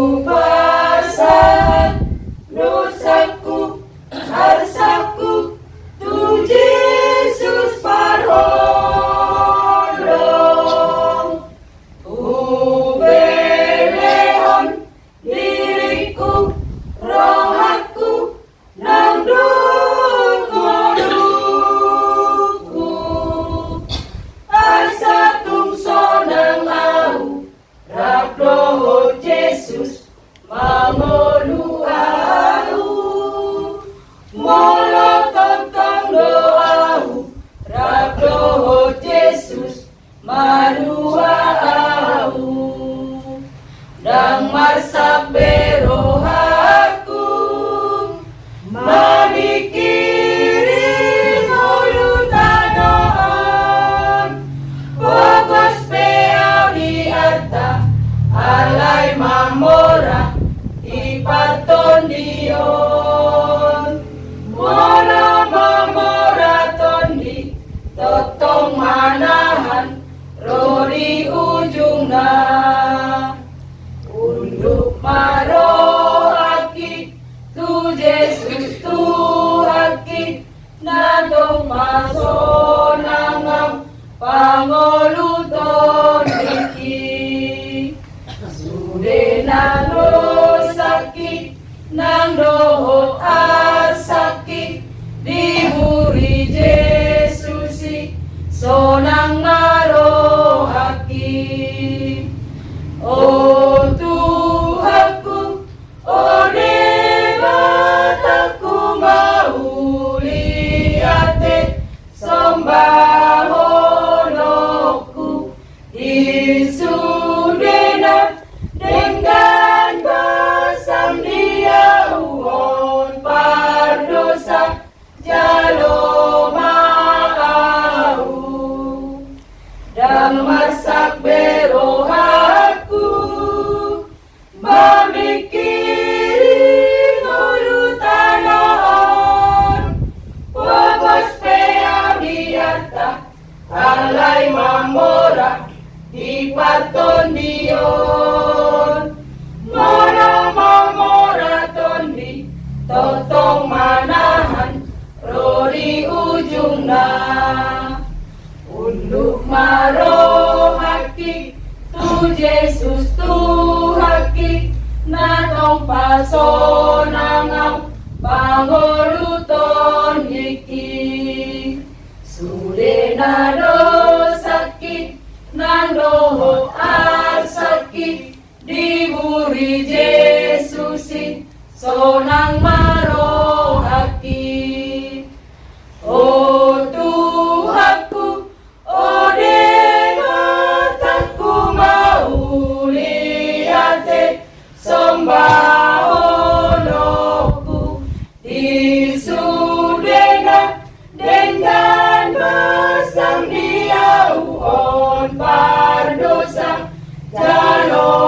Upasan dosaku, harsaku, tu Yesus parholong. Ubelehon diriku, rohaku, nang dukuku. Asa tungso nang au, Rabdo Jesus mangolu au. Molo tontong doau, Rabdo Jesus manua au. Dang marsak berohaku, mamikiri ngulutanon. Pogos peau di arta, alay mamora iparton dion. Mona mamora tondi, totong manahan, rori ujung na. Unduk marohaki, tu Yesus Tuhaki, nadong masonangam, pangoluton iki. Sude nano sakit, nang dohot asakit, diburi Yesusi, sonang marohaki. O Tuhanku, o Dewataku, mauli ate sembahonku. Isudena dengan basam dia uon pardosa jalo mau. Dan masak berohaku, mamikiri ngulutanon. Wabas peau diarta, alay mamora iparton dion. Mona mamora tondi, totong manahan, rori ujung na. Unduk marohaki, tu Yesus Tuhaki, natong pasonangam, pangoluton iki. Sude na dosaki, nang dohot asaki, diburi Yesusi, sonang marohaki. O Tuhanku, o Dewataku, mauli ate sembahonku. Isudena dengan basam dia uon pardosa jalo